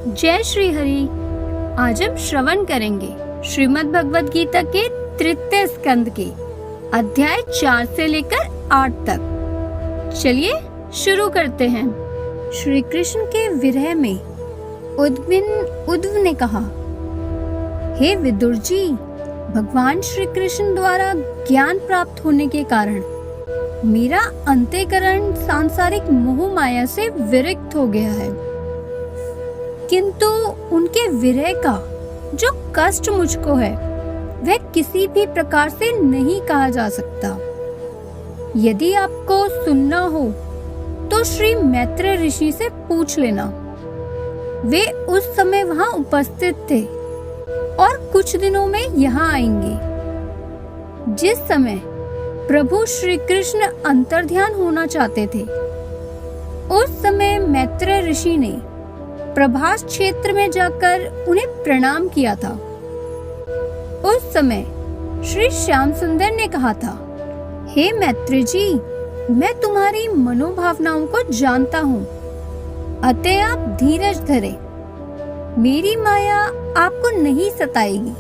जय श्री हरि। आज हम श्रवण करेंगे श्रीमद् भगवद गीता के तृतीय स्कंद के अध्याय 4 से लेकर 8 तक। चलिए शुरू करते हैं। श्री कृष्ण के विरह में उद्धव ने कहा, हे विदुर जी, भगवान श्री कृष्ण द्वारा ज्ञान प्राप्त होने के कारण मेरा अंतःकरण सांसारिक मोह माया से विरक्त हो गया है, किंतु उनके विरह का जो कष्ट मुझको है वह किसी भी प्रकार से नहीं कहा जा सकता। यदि आपको सुनना हो तो श्री मैत्रेय ऋषि से पूछ लेना। वे उस समय वहां उपस्थित थे और कुछ दिनों में यहाँ आएंगे। जिस समय प्रभु श्री कृष्ण अंतर्ध्यान होना चाहते थे, उस समय मैत्रेय ऋषि ने प्रभास क्षेत्र में जाकर उन्हें प्रणाम किया था। उस समय श्री श्याम सुंदर ने कहा था, हे मैत्रेय जी, मैं तुम्हारी मनोभावनाओं को जानता हूँ, अतः आप धीरज धरें। मेरी माया आपको नहीं सताएगी।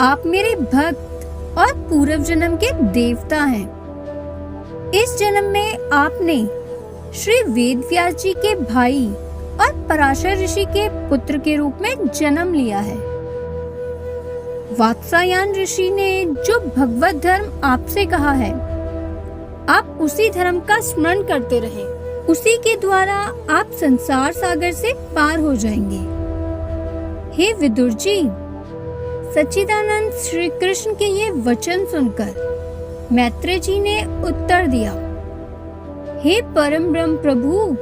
आप मेरे भक्त और पूर्व जन्म के देवता हैं। इस जन्म में आपने श्री वेदव्यास जी के भाई और पराशर ऋषि के पुत्र के रूप में जन्म लिया है। वात्सायन ऋषि ने जो भगवत धर्म आपसे कहा है, आप उसी धर्म का स्मरण करते रहे। उसी के द्वारा आप संसार सागर से पार हो जाएंगे। हे विदुर जी, सच्चिदानंद श्री कृष्ण के ये वचन सुनकर मैत्रेय जी ने उत्तर दिया, हे परम ब्रह्म प्रभु,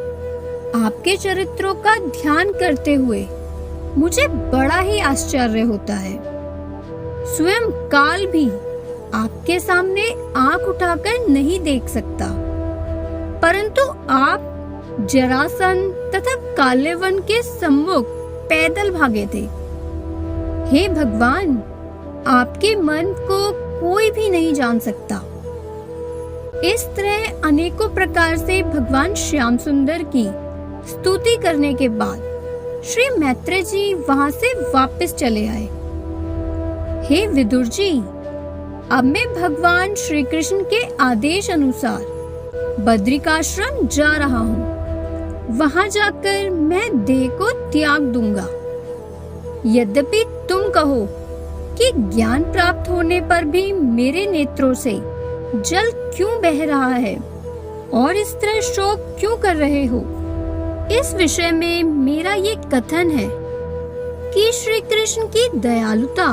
आपके चरित्रों का ध्यान करते हुए मुझे बड़ा ही आश्चर्य होता है। स्वयं काल भी आपके सामने आंख उठाकर नहीं देख सकता, परंतु आप जरासंध तथा काल्यवन के सम्मुख पैदल भागे थे। हे भगवान, आपके मन को कोई भी नहीं जान सकता। इस तरह अनेकों प्रकार से भगवान श्याम सुंदर की स्तुति करने के बाद श्री मैत्रेय जी वहां से वापस चले आए। हे विदुर जी, अब मैं भगवान श्री कृष्ण के आदेश अनुसार बद्रिकाश्रम जा रहा हूँ। वहां जाकर मैं देह को त्याग दूंगा। यद्यपि तुम कहो कि ज्ञान प्राप्त होने पर भी मेरे नेत्रों से जल क्यों बह रहा है और इस तरह शोक क्यों कर रहे हो, इस विषय में मेरा ये कथन है कि श्री कृष्ण की दयालुता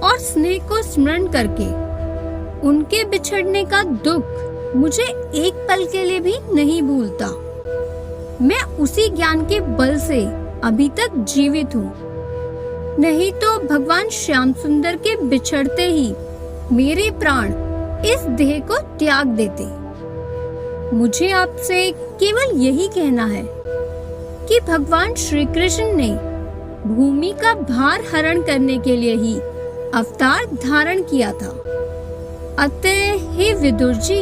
और स्नेह को स्मरण करके उनके बिछड़ने का दुख मुझे एक पल के लिए भी नहीं भूलता। मैं उसी ज्ञान के बल से अभी तक जीवित हूँ, नहीं तो भगवान श्याम सुंदर के बिछड़ते ही मेरे प्राण इस देह को त्याग देते। मुझे आपसे केवल यही कहना है कि भगवान श्री कृष्ण ने भूमि का भार हरण करने के लिए ही अवतार धारण किया था। अतः हे विदुर जी,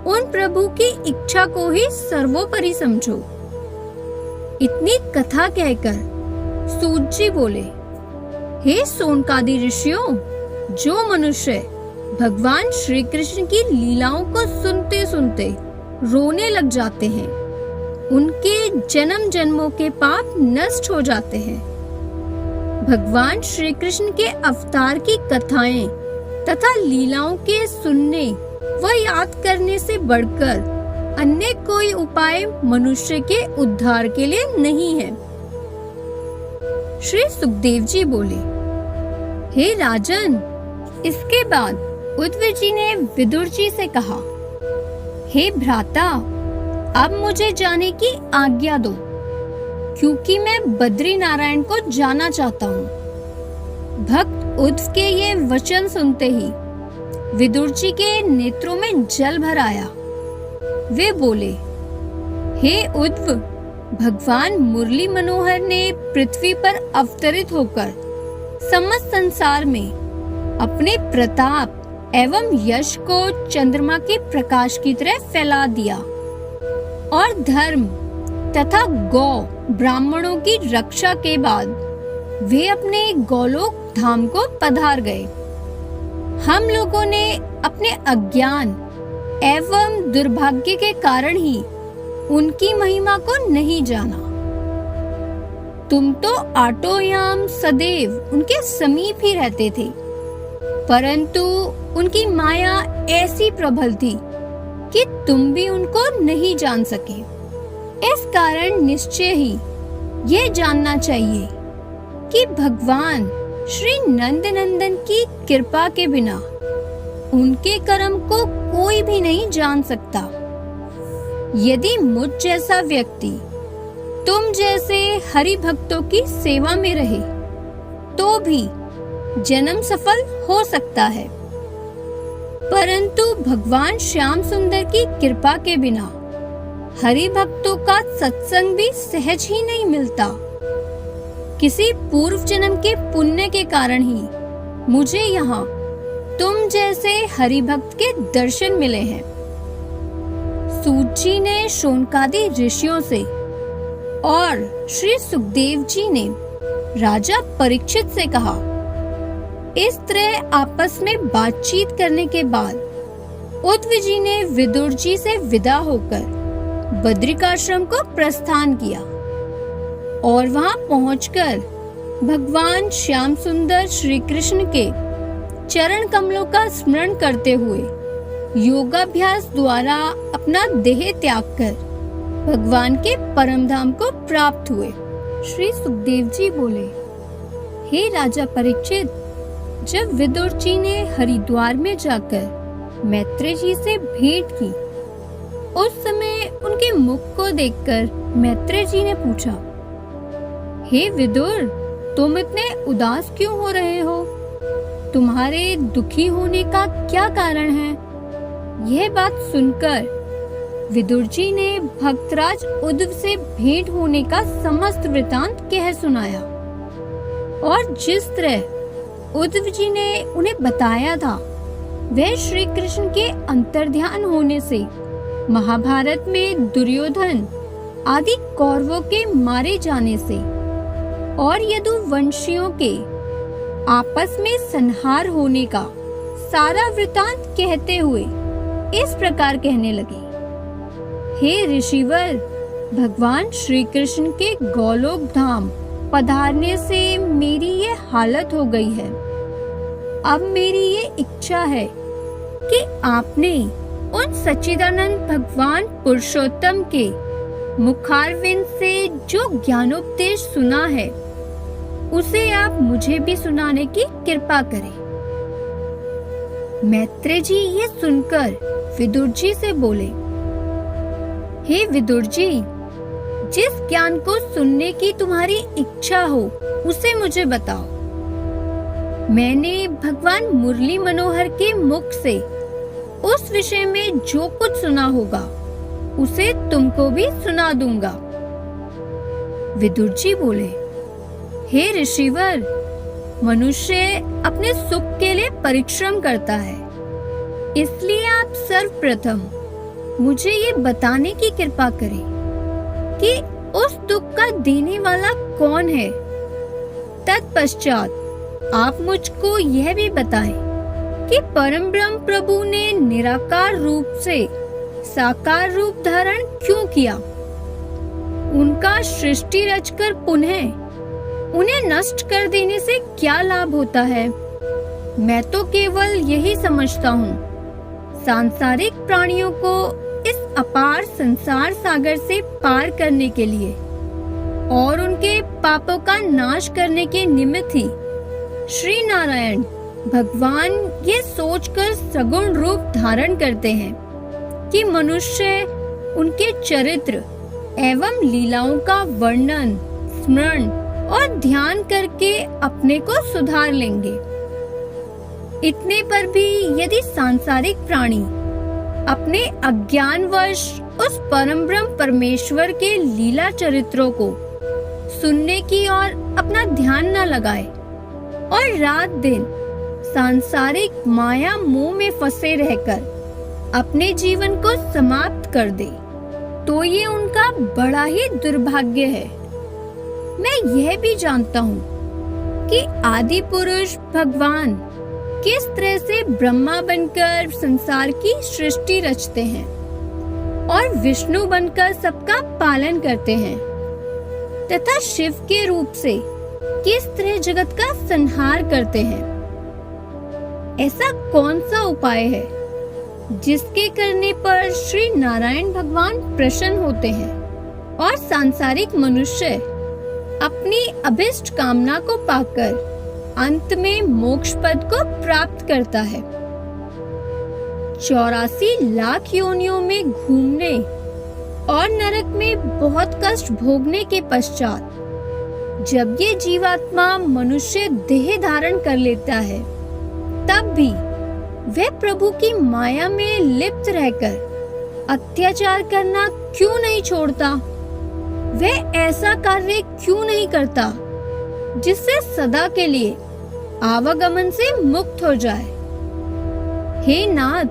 उन प्रभु की इच्छा को ही सर्वोपरि समझो। इतनी कथा कहकर सूत जी बोले, हे सोनकादि ऋषियों, जो मनुष्य भगवान श्री कृष्ण की लीलाओं को सुनते सुनते रोने लग जाते हैं, उनके जन्म जन्मों के पाप नष्ट हो जाते हैं। भगवान श्री कृष्ण के अवतार की कथाएं तथा लीलाओं के सुनने व याद करने से बढ़कर अन्य कोई उपाय मनुष्य के उद्धार के लिए नहीं है। श्री सुखदेव जी बोले, हे राजन, इसके बाद उद्धव जी ने विदुर जी से कहा, हे भ्राता, अब मुझे जाने की आज्ञा दो, क्योंकि मैं बद्री नारायण को जाना चाहता हूँ। भक्त उद्धव के ये वचन सुनते ही विदुर जी के नेत्रों में जल भर आया। वे बोले, हे उद्धव, भगवान मुरली मनोहर ने पृथ्वी पर अवतरित होकर समस्त संसार में अपने प्रताप एवं यश को चंद्रमा के प्रकाश की तरह फैला दिया और धर्म, तथा गौ ब्राह्मणों की रक्षा के बाद वे अपने गोलोक धाम को पधार गए। हम लोगों ने अपने अज्ञान एवं दुर्भाग्य के कारण ही उनकी महिमा को नहीं जाना। तुम तो आटोयाम सदैव उनके समीप ही रहते थे, परंतु उनकी माया ऐसी प्रबल थी कि तुम भी उनको नहीं जान सके। इस कारण निश्चय ही यह जानना चाहिए कि भगवान श्री नंद नंदन की कृपा के बिना उनके कर्म को कोई भी नहीं जान सकता। यदि मुझ जैसा व्यक्ति तुम जैसे हरि भक्तों की सेवा में रहे तो भी जन्म सफल हो सकता है, परंतु भगवान श्याम सुंदर की कृपा के बिना हरि भक्तों का सत्संग भी सहज ही नहीं मिलता। किसी पूर्व जन्म के पुण्य के कारण ही मुझे यहाँ तुम जैसे हरि भक्त के दर्शन मिले हैं। सूत जी ने शौनकादि ऋषियों से और श्री सुखदेव जी ने राजा परीक्षित से कहा। इस तरह आपस में बातचीत करने के बाद उद्धव जी ने विदुर जी से विदा होकर बद्रिकाश्रम को प्रस्थान किया और वहां पहुंचकर भगवान श्याम सुंदर श्री कृष्ण के चरण कमलों का स्मरण करते हुए योगाभ्यास द्वारा अपना देह त्याग कर भगवान के परम धाम को प्राप्त हुए। श्री सुखदेव जी बोले, हे राजा परीक्षित, जब विदुर जी ने हरिद्वार में जाकर मैत्रेय जी से भेंट की, उस समय उनके मुख को देखकर मैत्रेय जी ने पूछा, हे विदुर, तुम इतने उदास क्यों हो रहे हो? तुम्हारे दुखी होने का क्या कारण है? यह बात सुनकर विदुर जी ने भक्तराज उद्धव से भेंट होने का समस्त वृतांत कह सुनाया और जिस तरह उद्धव जी ने उन्हें बताया था, वह श्री कृष्ण के अंतर्ध्यान होने से महाभारत में दुर्योधन आदि कौरवों के मारे जाने से और यदुवंशियों के आपस में संहार होने का सारा वृतांत कहते हुए इस प्रकार कहने लगे, हे ऋषिवर, भगवान श्री कृष्ण के गोलोक धाम पधारने से मेरी ये हालत हो गई है। अब मेरी ये इच्छा है कि आपने उन सच्चिदानंद भगवान पुरुषोत्तम के मुखारविंद से जो ज्ञानोपदेश सुना है, उसे आप मुझे भी सुनाने की कृपा करें। मैत्रेय जी ये सुनकर विदुर जी से बोले, हे विदुर जी, जिस ज्ञान को सुनने की तुम्हारी इच्छा हो उसे मुझे बताओ। मैंने भगवान मुरली मनोहर के मुख से उस विषय में जो कुछ सुना होगा उसे तुमको भी सुना दूंगा। विदुर जी बोले, हे ऋषिवर, मनुष्य अपने सुख के लिए परिश्रम करता है, इसलिए आप सर्वप्रथम मुझे ये बताने की कृपा करें कि उस दुख का देने वाला कौन है। तत्पश्चात आप मुझको यह भी बताएं कि परम ब्रह्म प्रभु ने निराकार रूप से साकार रूप धारण क्यों किया। उनका सृष्टि रचकर पुनः उन्हें नष्ट कर देने से क्या लाभ होता है। मैं तो केवल यही समझता हूँ, सांसारिक प्राणियों को इस अपार संसार सागर से पार करने के लिए और उनके पापों का नाश करने के निमित्त ही श्री नारायण भगवान ये सोचकर सगुण रूप धारण करते हैं कि मनुष्य उनके चरित्र एवं लीलाओं का वर्णन, स्मरण और ध्यान करके अपने को सुधार लेंगे। इतने पर भी यदि सांसारिक प्राणी अपने अज्ञानवश उस परम ब्रह्म परमेश्वर के लीला चरित्रों को सुनने की ओर अपना ध्यान न लगाए और रात दिन सांसारिक माया मोह में फंसे रहकर अपने जीवन को समाप्त कर दे, तो ये उनका बड़ा ही दुर्भाग्य है। मैं यह भी जानता हूँ कि आदि पुरुष भगवान किस तरह से ब्रह्मा बनकर संसार की सृष्टि रचते हैं और विष्णु बनकर सबका पालन करते हैं, तथा शिव के रूप से किस तरह जगत का संहार करते हैं। ऐसा कौन सा उपाय है जिसके करने पर श्री नारायण भगवान प्रसन्न होते हैं और सांसारिक मनुष्य अपनी अभिष्ट कामना को पाकर अंत में मोक्ष पद को प्राप्त करता है। 84 लाख योनियों में घूमने और नरक में बहुत कष्ट भोगने के पश्चात जब ये जीवात्मा मनुष्य देह धारण कर लेता है, तब भी वह प्रभु की माया में लिप्त रहकर अत्याचार करना क्यों नहीं छोड़ता? वह ऐसा कार्य क्यों नहीं करता जिससे सदा के लिए आवागमन से मुक्त हो जाए? हे नाथ,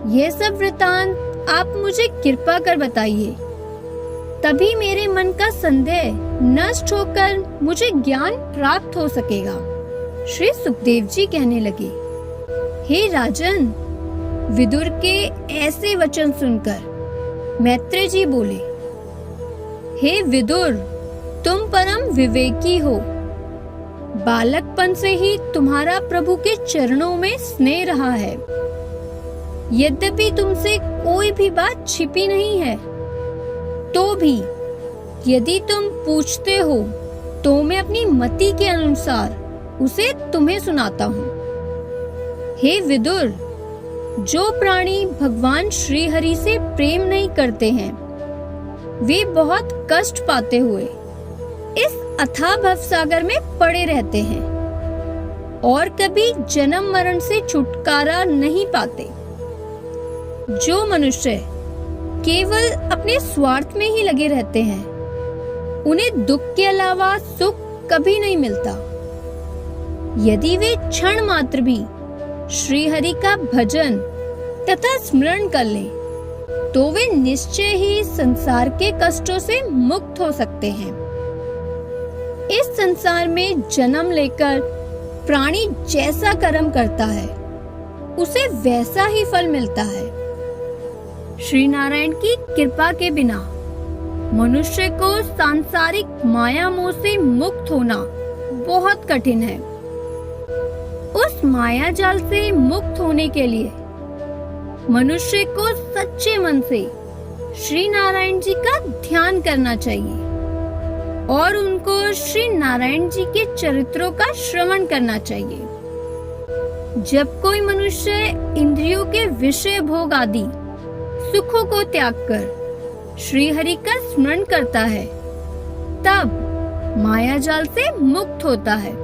यह सब वृतांत आप मुझे कृपा कर बताइए, तभी मेरे मन का संदेह नष्ट होकर मुझे ज्ञान प्राप्त हो सकेगा। श्री सुखदेव जी कहने लगे, हे राजन, विदुर के ऐसे वचन सुनकर मैत्रेय जी बोले, हे विदुर, तुम परम विवेकी हो। बालकपन से ही तुम्हारा प्रभु के चरणों में स्नेह रहा है। यद्यपि तुमसे कोई भी बात छिपी नहीं है, तो भी यदि तुम पूछते हो तो मैं अपनी मति के अनुसार उसे तुम्हें सुनाता हूँ। हे विदुर, जो प्राणी भगवान श्री हरि से प्रेम नहीं करते हैं, वे बहुत कष्ट पाते हुए इस अथाह भवसागर में पड़े रहते हैं और कभी जन्म मरण से छुटकारा नहीं पाते। जो मनुष्य केवल अपने स्वार्थ में ही लगे रहते हैं, उन्हें दुख के अलावा सुख कभी नहीं मिलता। यदि वे क्षण मात्र भी श्री हरि का भजन तथा स्मरण कर लें, तो वे निश्चय ही संसार के कष्टों से मुक्त हो सकते हैं। इस संसार में जन्म लेकर प्राणी जैसा कर्म करता है, उसे वैसा ही फल मिलता है। श्री नारायण की कृपा के बिना मनुष्य को सांसारिक माया मोह से मुक्त होना बहुत कठिन है। उस माया जाल से मुक्त होने के लिए मनुष्य को सच्चे मन से श्री नारायण जी का ध्यान करना चाहिए और उनको श्री नारायण जी के चरित्रों का श्रवण करना चाहिए। जब कोई मनुष्य इंद्रियों के विषय भोग आदि सुखों को त्याग कर श्री हरि का स्मरण करता है, तब माया जाल से मुक्त होता है।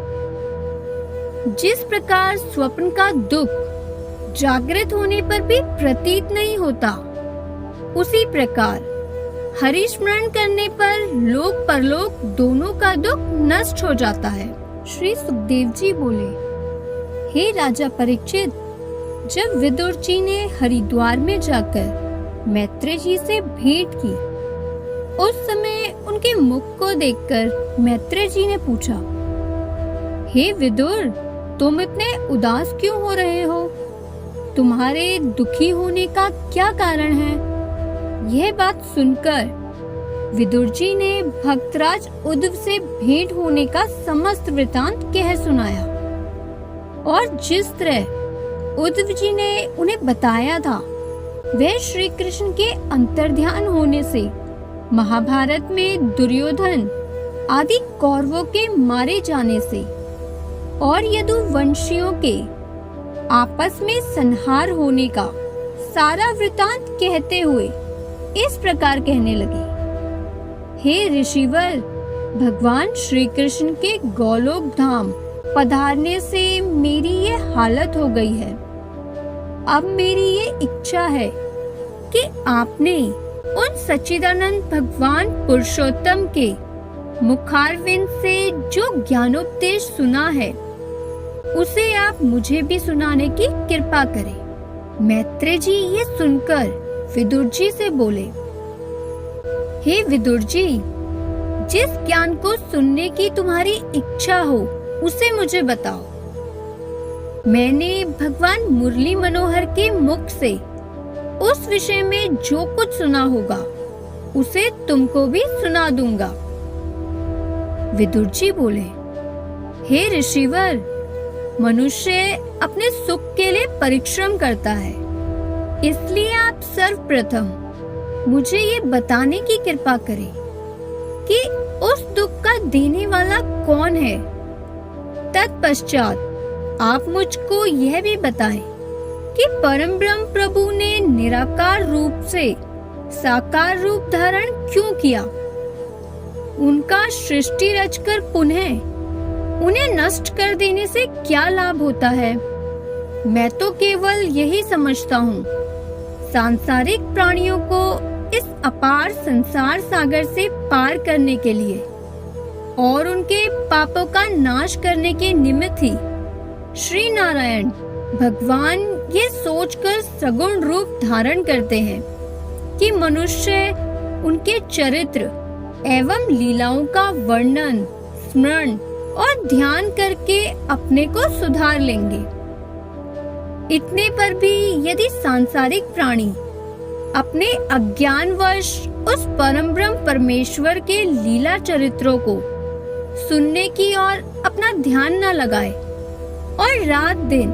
जिस प्रकार स्वप्न का दुख जागृत होने पर भी प्रतीत नहीं होता, उसी प्रकार हरि स्मरण करने पर लोक परलोक दोनों का दुख नष्ट हो जाता है। श्री सुखदेव जी बोले, हे राजा परीक्षित, जब विदुर जी ने हरिद्वार में जाकर मैत्रेय जी से भेंट की, उस समय उनके मुख को देखकर मैत्रेय जी ने पूछा, हे विदुर, तुम इतने उदास क्यों हो रहे हो? तुम्हारे दुखी होने का क्या कारण है? यह बात सुनकर विदुर जी ने भक्तराज उद्धव से भेंट होने का समस्त वृतांत कह सुनाया और जिस तरह उद्धव जी ने उन्हें बताया था, वह श्री कृष्ण के अंतर्ध्यान होने से महाभारत में दुर्योधन आदि कौरवों के मारे जाने से और यदुवंशियों के आपस में संहार होने का सारा वृतांत कहते हुए इस प्रकार कहने लगे, हे ऋषिवर, भगवान श्री कृष्ण के गोलोक धाम पधारने से मेरी ये हालत हो गई है। अब मेरी ये इच्छा है कि आपने उन सच्चिदानंद भगवान पुरुषोत्तम के मुखारविंद से जो ज्ञानोपदेश सुना है, उसे आप मुझे भी सुनाने की कृपा करें। मैत्रेय जी ये सुनकर विदुर जी से बोले, हे विदुर जी, जिस ज्ञान को सुनने की तुम्हारी इच्छा हो उसे मुझे बताओ। मैंने भगवान मुरली मनोहर के मुख से उस विषय में जो कुछ सुना होगा उसे तुमको भी सुना दूंगा। विदुर जी बोले, हे ऋषिवर, मनुष्य अपने सुख के लिए परिश्रम करता है, इसलिए आप सर्वप्रथम मुझे ये बताने की कृपा करें कि उस दुख का देने वाला कौन है। तत्पश्चात आप मुझको यह भी बताएं कि परम ब्रह्म प्रभु ने निराकार रूप से साकार रूप धारण क्यों किया। उनका सृष्टि रचकर पुनः उन्हें नष्ट कर देने से क्या लाभ होता है। मैं तो केवल यही समझता हूँ, सांसारिक प्राणियों को इस अपार संसार सागर से पार करने के लिए और उनके पापों का नाश करने के निमित्त ही श्री नारायण भगवान ये सोचकर सगुण रूप धारण करते हैं कि मनुष्य उनके चरित्र एवं लीलाओं का वर्णन, स्मरण और ध्यान करके अपने को सुधार लेंगे। इतने पर भी यदि सांसारिक प्राणी अपने अज्ञानवश उस परम ब्रह्म परमेश्वर के लीला चरित्रों को सुनने की ओर अपना ध्यान न लगाए और रात दिन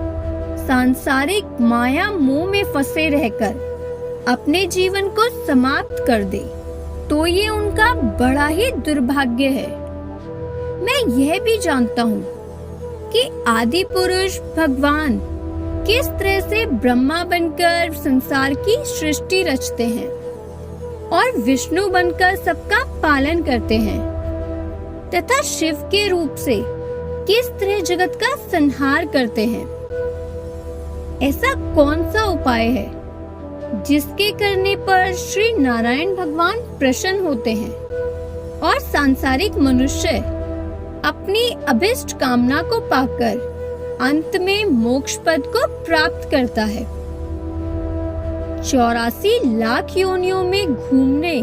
सांसारिक माया मोह में फंसे रहकर अपने जीवन को समाप्त कर दे, तो ये उनका बड़ा ही दुर्भाग्य है। मैं यह भी जानता हूँ कि आदि पुरुष भगवान किस तरह से ब्रह्मा बनकर संसार की सृष्टि रचते हैं और विष्णु बनकर सबका पालन करते हैं तथा शिव के रूप से किस तरह जगत का संहार करते हैं। ऐसा कौन सा उपाय है जिसके करने पर श्री नारायण भगवान प्रसन्न होते हैं और सांसारिक मनुष्य अपनी अभिष्ट कामना को पाकर अंत में मोक्ष पद को प्राप्त करता है। 84 लाख योनियों में घूमने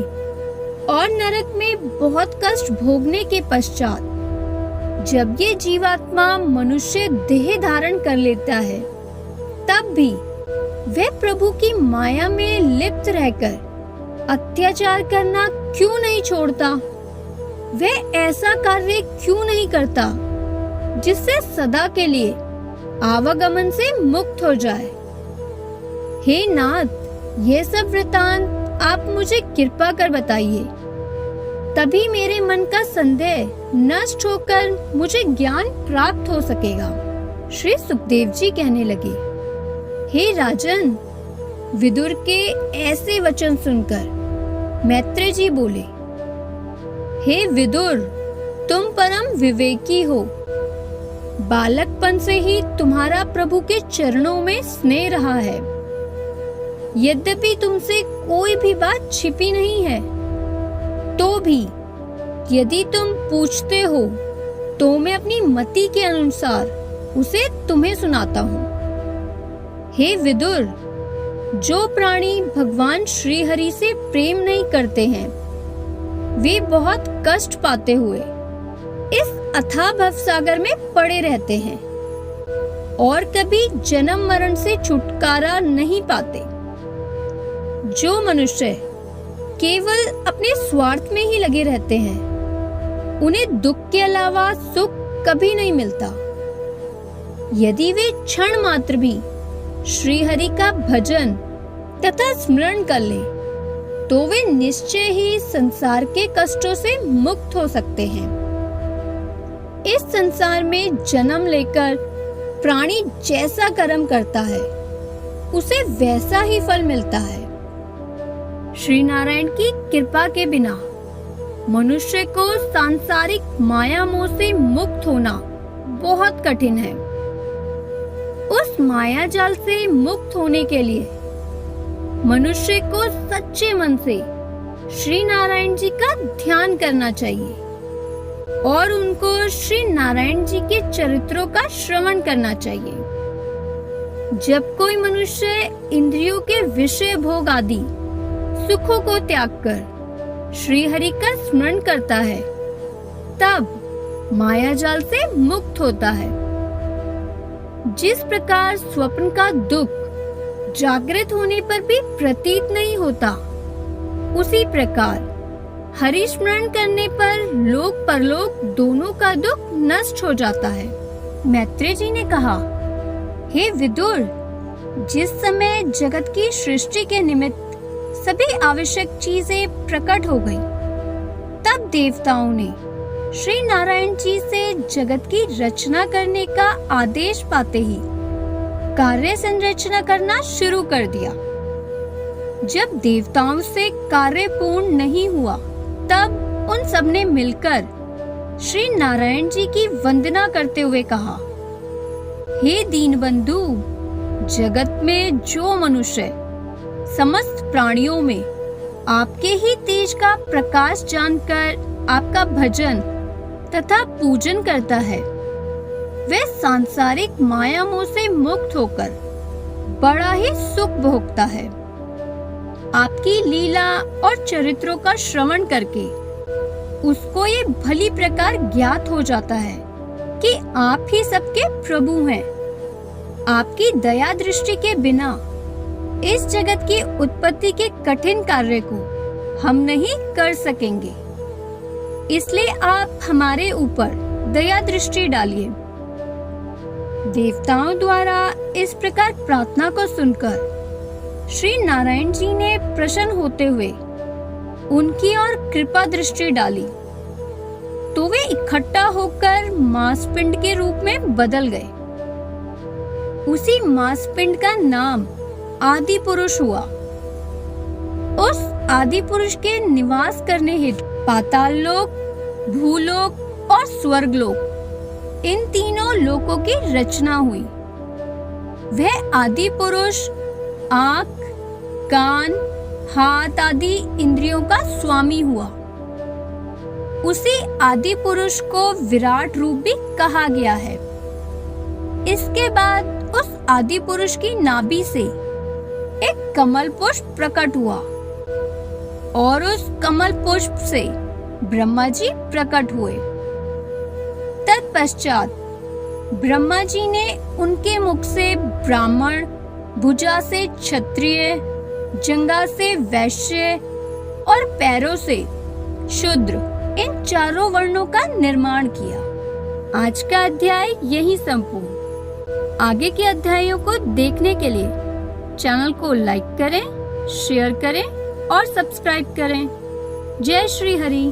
और नरक में बहुत कष्ट भोगने के पश्चात जब ये जीवात्मा मनुष्य देह धारण कर लेता है, तब भी वह प्रभु की माया में लिप्त रहकर अत्याचार करना क्यों नहीं छोड़ता। वह ऐसा कार्य क्यों नहीं करता जिससे सदा के लिए आवागमन से मुक्त हो जाए। हे नाथ, यह सब वृतांत आप मुझे कृपा कर बताइए, तभी मेरे मन का संदेह नष्ट होकर मुझे ज्ञान प्राप्त हो सकेगा। श्री सुखदेव जी कहने लगे, हे राजन, विदुर के ऐसे वचन सुनकर मैत्रेय जी बोले, हे विदुर, तुम परम विवेकी हो। बालकपन से ही तुम्हारा प्रभु के चरणों में स्नेह रहा है। यद्यपि तुमसे कोई भी बात छिपी नहीं है, तो भी यदि तुम पूछते हो तो मैं अपनी मति के अनुसार उसे तुम्हें सुनाता हूँ। हे विदुर, जो प्राणी भगवान श्री हरि से प्रेम नहीं करते हैं, वे बहुत कष्ट पाते हुए इस अथाह भवसागर में पड़े रहते हैं और कभी जन्म मरण से छुटकारा नहीं पाते। जो मनुष्य केवल अपने स्वार्थ में ही लगे रहते हैं, उन्हें दुख के अलावा सुख कभी नहीं मिलता। यदि वे क्षण मात्र भी श्री हरि का भजन तथा स्मरण कर ले, तो वे निश्चय ही संसार के कष्टों से मुक्त हो सकते हैं। इस संसार में जन्म लेकर प्राणी जैसा कर्म करता है, उसे वैसा ही फल मिलता है। श्री नारायण की कृपा के बिना मनुष्य को सांसारिक माया मोह से मुक्त होना बहुत कठिन है। उस माया जाल से मुक्त होने के लिए मनुष्य को सच्चे मन से श्री नारायण जी का ध्यान करना चाहिए और उनको श्री नारायण जी के चरित्रों का श्रवण करना चाहिए। जब कोई मनुष्य इंद्रियों के विषय भोग आदि सुखों को त्याग कर श्री हरि का स्मरण करता है, तब माया जाल से मुक्त होता है। जिस प्रकार स्वप्न का दुख जागृत होने पर भी प्रतीत नहीं होता, उसी प्रकार हरि स्मरण करने पर लोक परलोक दोनों का दुख नष्ट हो जाता है। मैत्रेय जी ने कहा, हे विदुर, जिस समय जगत की सृष्टि के निमित्त सभी आवश्यक चीजें प्रकट हो गई, तब देवताओं ने श्री नारायण जी से जगत की रचना करने का आदेश पाते ही कार्य संरचना करना शुरू कर दिया। जब देवताओं से कार्य पूर्ण नहीं हुआ, तब उन सब ने मिलकर श्री नारायण जी की वंदना करते हुए कहा, हे दीनबंधु, जगत में जो मनुष्य समस्त प्राणियों में आपके ही तेज का प्रकाश जानकर आपका भजन तथा पूजन करता है, वह सांसारिक माया मोह से मुक्त होकर बड़ा ही सुख भोगता है। आपकी लीला और चरित्रों का श्रवण करके उसको ये भली प्रकार ज्ञात हो जाता है कि आप ही सबके प्रभु हैं। आपकी दया दृष्टि के बिना इस जगत की उत्पत्ति के कठिन कार्य को हम नहीं कर सकेंगे, इसलिए आप हमारे ऊपर दया दृष्टि डालिए। देवताओं द्वारा इस प्रकार प्रार्थना को सुनकर श्री नारायण जी ने प्रसन्न होते हुए उनकी ओर कृपा दृष्टि डाली, तो वे इकट्ठा होकर मांसपिंड के रूप में बदल गए। उसी मांसपिंड का नाम आदि पुरुष हुआ। उस आदि पुरुष के निवास करने हेतु पाताल लोक, भूलोक और स्वर्गलोक, इन तीनों लोकों की रचना हुई। वह आदि पुरुष आँख, कान, हाथ आदि इंद्रियों का स्वामी हुआ। उसी आदि पुरुष को विराट रूप भी कहा गया है। इसके बाद उस आदि पुरुष की नाभि से एक कमल पुष्प प्रकट हुआ और उस कमल पुष्प से ब्रह्मा जी प्रकट हुए। तत्पश्चात ब्रह्मा जी ने उनके मुख से ब्राह्मण, भुजा से क्षत्रिय, जंघा से वैश्य और पैरों से शूद्र, इन चारों वर्णों का निर्माण किया। आज का अध्याय यही संपूर्ण। आगे के अध्यायों को देखने के लिए चैनल को लाइक करें, शेयर करें और सब्सक्राइब करें। जय श्री हरि।